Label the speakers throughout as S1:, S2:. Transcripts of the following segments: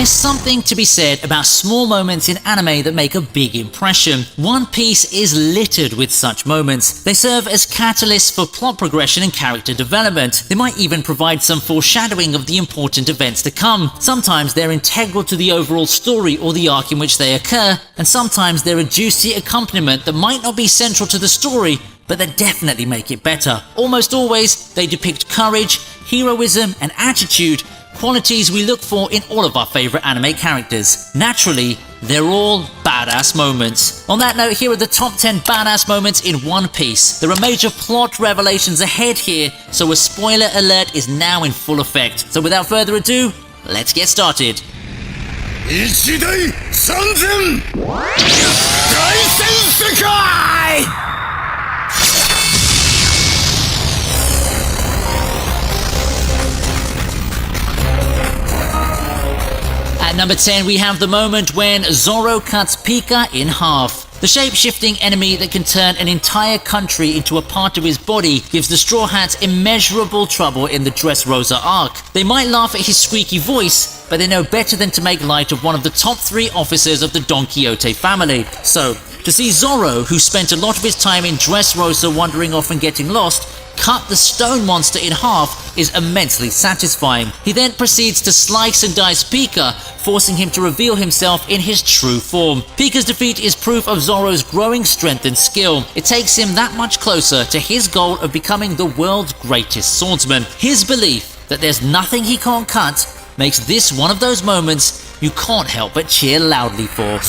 S1: There's something to be said about small moments in anime that make a big impression. One Piece is littered with such moments. They serve as catalysts for plot progression and character development. They might even provide some foreshadowing of the important events to come. Sometimes they're integral to the overall story or the arc in which they occur, and sometimes they're a juicy accompaniment that might not be central to the story, but that definitely make it better. Almost always, they depict courage, heroism, and attitude, qualities we look for in all of our favorite anime characters. Naturally, they're all badass moments. On that note, here are the top 10 badass moments in One Piece. There are major plot revelations ahead here, so a spoiler alert is now in full effect. So without further ado, let's get started.
S2: 一大三千大戦世界
S1: At number 10, we have the moment when Zoro cuts Pika in half. The shape-shifting enemy that can turn an entire country into a part of his body gives the Straw Hats immeasurable trouble in the Dressrosa arc. They might laugh at his squeaky voice, but they know better than to make light of one of the top 3 officers of the Don Quixote family. So, to see Zoro, who spent a lot of his time in Dressrosa wandering off and getting lost, cut the stone monster in half is immensely satisfying. He then proceeds to slice and dice Pika, forcing him to reveal himself in his true form. Pika's defeat is proof of Zoro's growing strength and skill. It takes him that much closer to his goal of becoming the world's greatest swordsman. His belief that there's nothing he can't cut makes this one of those moments you can't help but cheer loudly for.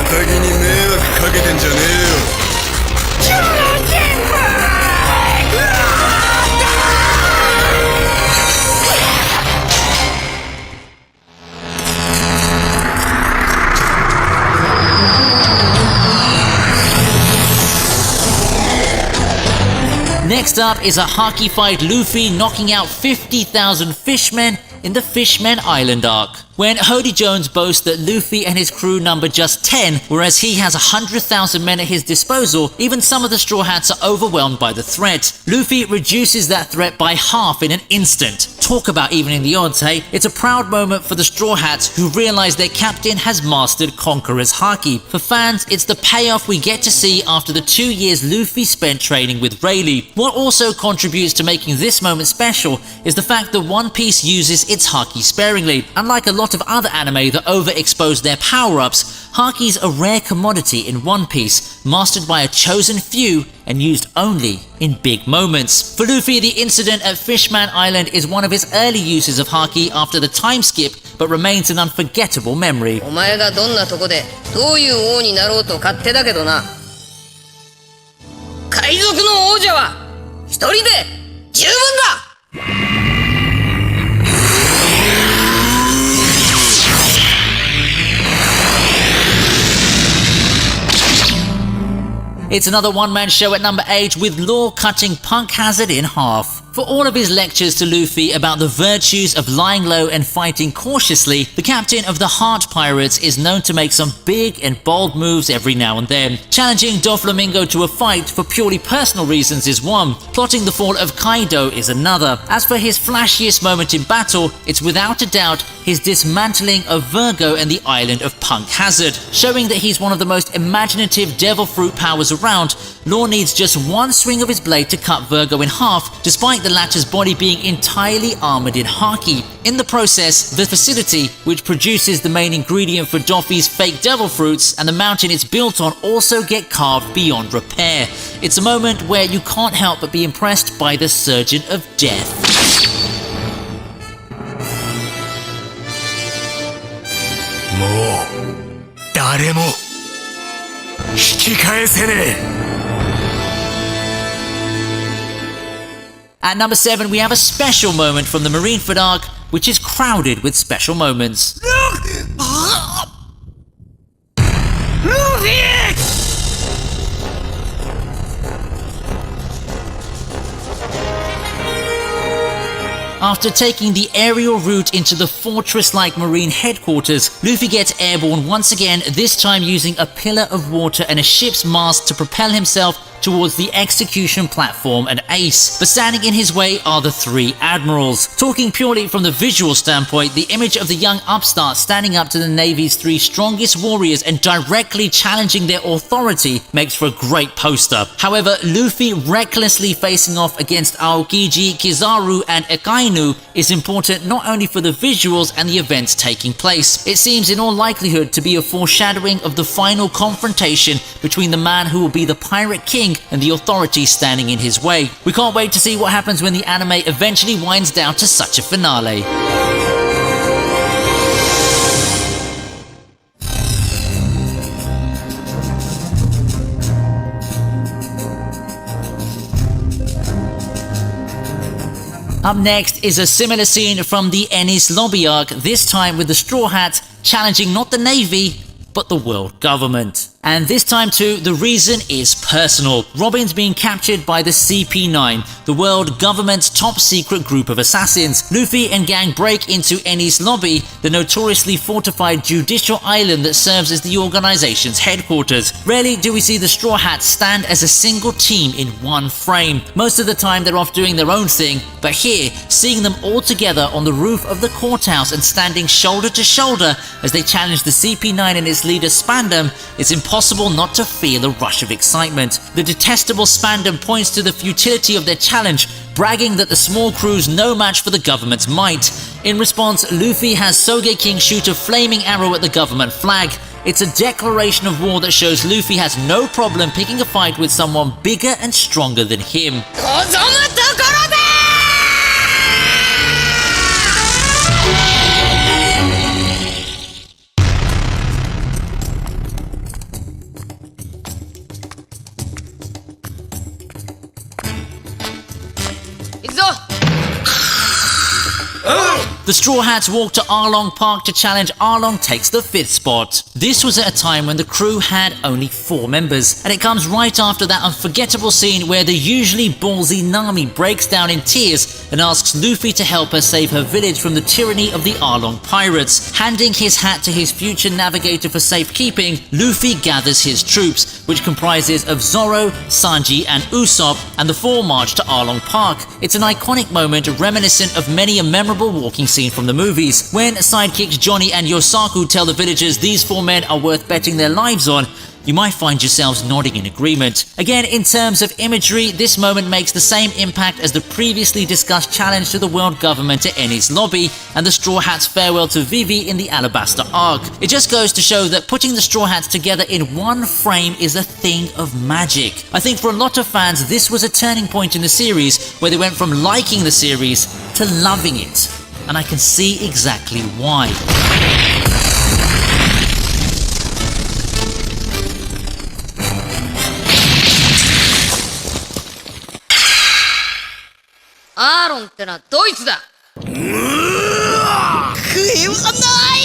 S2: 仇に迷惑かけてんじゃねえよ
S1: Next up is a Haki-fied Luffy knocking out 50,000 fishmen in the Fishmen Island arc. When Hody Jones boasts that Luffy and his crew number just 10, whereas he has 100,000 men at his disposal, even some of the Straw Hats are overwhelmed by the threat. Luffy reduces that threat by half in an instant. Talk about evening the odds, hey? It's a proud moment for the Straw Hats who realize their captain has mastered Conqueror's Haki. For fans, it's the payoff we get to see after the 2 years Luffy spent training with Rayleigh. What also contributes to making this moment special is the fact that One Piece uses its Haki sparingly. Unlike a lot of other anime that overexpose their power-ups, Haki's a rare commodity in One Piece, mastered by a chosen few and used only in big moments. For Luffy, the incident at Fishman Island is one of his early uses of Haki after the time skip, but remains an unforgettable memory.
S3: お前がどんなとこでどういう王になろうと勝手だけどな。海賊の王者は一人で十分だ。
S1: It's another one-man show at number 8 with Law cutting Punk Hazard in half. For all of his lectures to Luffy about the virtues of lying low and fighting cautiously, the captain of the Heart Pirates is known to make some big and bold moves every now and then. Challenging Doflamingo to a fight for purely personal reasons is one, plotting the fall of Kaido is another. As for his flashiest moment in battle, it's without a doubt his dismantling of Virgo and the island of Punk Hazard. Showing that he's one of the most imaginative devil fruit powers around, Law needs just one swing of his blade to cut Virgo in half, despite the latter's body being entirely armored in Haki. In the process, the facility, which produces the main ingredient for Doffy's fake devil fruits, and the mountain it's built on also get carved beyond repair. It's a moment where you can't help but be impressed by the Surgeon of Death.
S2: もう誰も引き返せねえ
S1: At number 7, we have a special moment from the Marineford arc, which is crowded with special moments. After taking the aerial route into the fortress-like marine headquarters, Luffy gets airborne once again, this time using a pillar of water and a ship's mast to propel himself towards the execution platform and Ace, but standing in his way are the three admirals. Talking purely from the visual standpoint, the image of the young upstart standing up to the Navy's three strongest warriors and directly challenging their authority makes for a great poster. However, Luffy recklessly facing off against Aokiji, Kizaru, and Akainu is important not only for the visuals and the events taking place. It seems in all likelihood to be a foreshadowing of the final confrontation between the man who will be the Pirate King and the authority standing in his way. We can't wait to see what happens when the anime eventually winds down to such a finale. Up next is a similar scene from the Enies Lobby arc, this time with the Straw Hats challenging not the Navy, but the world government. And this time too, the reason is personal. Robin's being captured by the CP9, the world government's top secret group of assassins. Luffy and gang break into Enies Lobby, the notoriously fortified judicial island that serves as the organization's headquarters. Rarely do we see the Straw Hats stand as a single team in one frame. Most of the time they're off doing their own thing, but here, seeing them all together on the roof of the courthouse and standing shoulder to shoulder as they challenge the CP9 and its leader Spandam, it's impossible not to feel a rush of excitement. The detestable Spandam points to the futility of their challenge, bragging that the small crew's no match for the government's might. In response, Luffy has Sogeking shoot a flaming arrow at the government flag. It's a declaration of war that shows Luffy has no problem picking a fight with someone bigger and stronger than him. The Straw Hats walk to Arlong Park to challenge Arlong takes the 5th spot. This was at a time when the crew had only 4 members, and it comes right after that unforgettable scene where the usually ballsy Nami breaks down in tears and asks Luffy to help her save her village from the tyranny of the Arlong pirates. Handing his hat to his future navigator for safekeeping, Luffy gathers his troops, which comprises of Zoro, Sanji, and Usopp, and the 4 march to Arlong Park. It's an iconic moment reminiscent of many a memorable walking scene from the movies. When sidekicks Johnny and Yosaku tell the villagers these 4 men are worth betting their lives on, you might find yourselves nodding in agreement. Again, in terms of imagery, this moment makes the same impact as the previously discussed challenge to the world government at Enies Lobby and the Straw Hats' farewell to Vivi in the Alabasta arc. It just goes to show that putting the Straw Hats together in one frame is a thing of magic. I think for a lot of fans, this was a turning point in the series where they went from liking the series to loving it. And I can see exactly why.
S3: Aaron ってのはドイツだ。食えはない。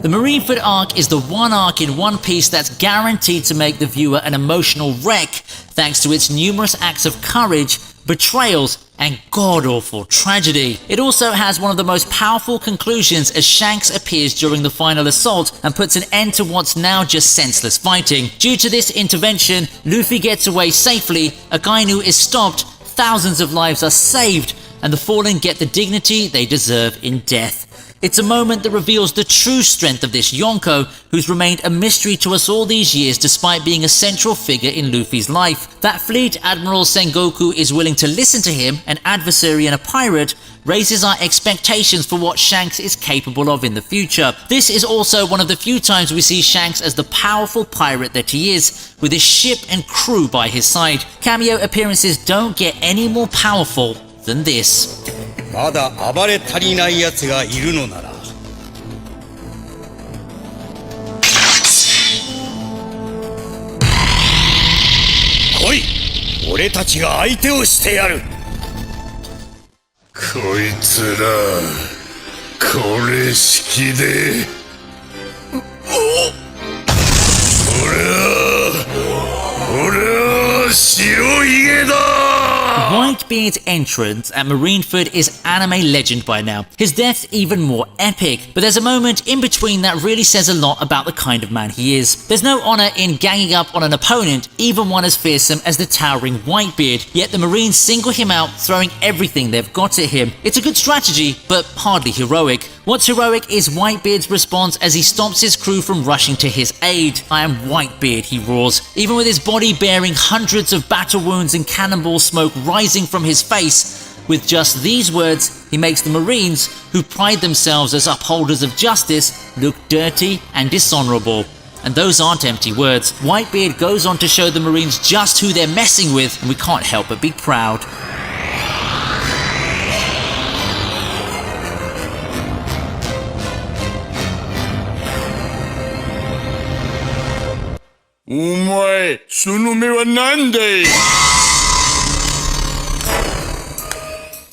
S1: The Marineford arc is the one arc in One Piece that's guaranteed to make the viewer an emotional wreck thanks to its numerous acts of courage, betrayals, and god-awful tragedy. It also has one of the most powerful conclusions as Shanks appears during the final assault and puts an end to what's now just senseless fighting. Due to this intervention, Luffy gets away safely, Akainu is stopped, thousands of lives are saved, and the fallen get the dignity they deserve in death. It's a moment that reveals the true strength of this Yonko, who's remained a mystery to us all these years despite being a central figure in Luffy's life. That Fleet Admiral Sengoku is willing to listen to him, an adversary and a pirate, raises our expectations for what Shanks is capable of in the future. This is also one of the few times we see Shanks as the powerful pirate that he is, with his ship and crew by his side. Cameo appearances don't get any more powerful than this.
S4: まだ暴れ足りない奴がいるのなら来い俺たちが相手をしてやる
S2: こいつらこれ式で俺は白ひげだ
S1: Whitebeard's entrance at Marineford is anime legend by now. His death's even more epic, but there's a moment in between that really says a lot about the kind of man he is. There's no honor in ganging up on an opponent, even one as fearsome as the towering Whitebeard, yet the Marines single him out, throwing everything they've got at him. It's a good strategy, but hardly heroic. What's heroic is Whitebeard's response as he stops his crew from rushing to his aid. "I am Whitebeard," he roars, even with his body bearing hundreds of battle wounds and cannonball smoke rising from his face. With just these words, he makes the Marines, who pride themselves as upholders of justice, look dirty and dishonorable. And those aren't empty words. Whitebeard goes on to show the Marines just who they're messing with, and we can't help but be proud.
S4: Omae, その目は何だい?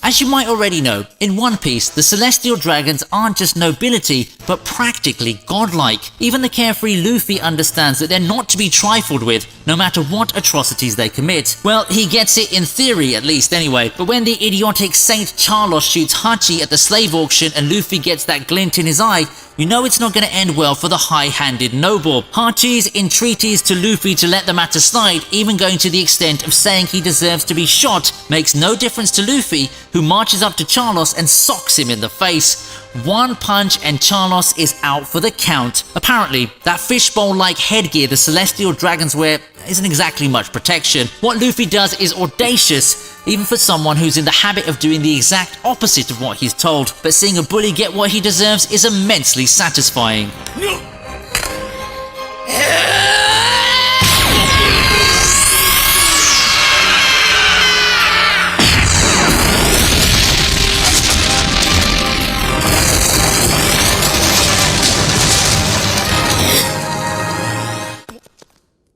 S1: As you might already know, in One Piece, the Celestial Dragons aren't just nobility, but practically godlike. Even the carefree Luffy understands that they're not to be trifled with, no matter what atrocities they commit. Well, he gets it in theory, at least anyway, but when the idiotic Saint Charlos shoots Hachi at the slave auction and Luffy gets that glint in his eye, you know it's not going to end well for the high-handed noble. Hachi's entreaties to Luffy to let the matter slide, even going to the extent of saying he deserves to be shot, makes no difference to Luffy, who marches up to Charlos and socks him in the face. One punch and Charlos is out for the count. Apparently, that fishbowl-like headgear the Celestial Dragons wear isn't exactly much protection. What Luffy does is audacious, even for someone who's in the habit of doing the exact opposite of what he's told. But seeing a bully get what he deserves is immensely satisfying.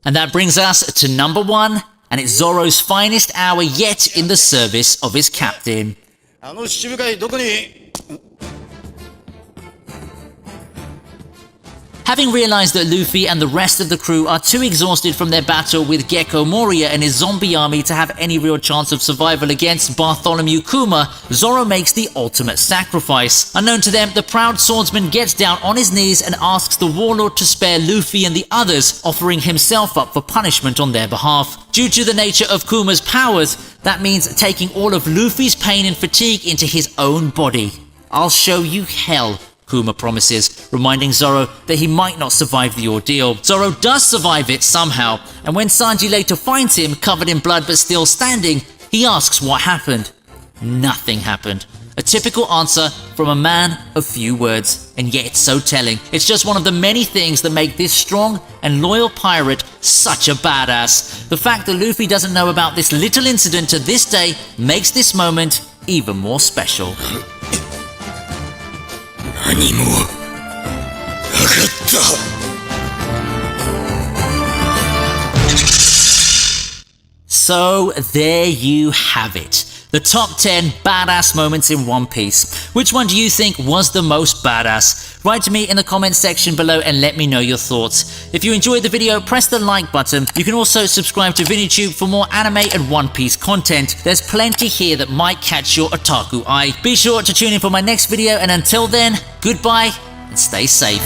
S1: And that brings us to number 1, and it's Zoro's finest hour yet in the service of his captain.
S4: あの七部会どこに?
S1: Having realized that Luffy and the rest of the crew are too exhausted from their battle with Gecko Moria and his zombie army to have any real chance of survival against Bartholomew Kuma, Zoro makes the ultimate sacrifice. Unknown to them, the proud swordsman gets down on his knees and asks the warlord to spare Luffy and the others, offering himself up for punishment on their behalf. Due to the nature of Kuma's powers, that means taking all of Luffy's pain and fatigue into his own body. "I'll show you hell," Kuma promises, reminding Zoro that he might not survive the ordeal. Zoro does survive it somehow, and when Sanji later finds him covered in blood but still standing, he asks what happened. Nothing happened. A typical answer from a man of few words, and yet it's so telling. It's just one of the many things that make this strong and loyal pirate such a badass. The fact that Luffy doesn't know about this little incident to this day makes this moment even more special.
S4: 何もなかった.
S1: So there you have it. The top 10 badass moments in One Piece. Which one do you think was the most badass? Write to me in the comments section below and let me know your thoughts. If you enjoyed the video, press the like button. You can also subscribe to ViniTube for more anime and One Piece content. There's plenty here that might catch your otaku eye. Be sure to tune in for my next video, and until then, goodbye and stay safe.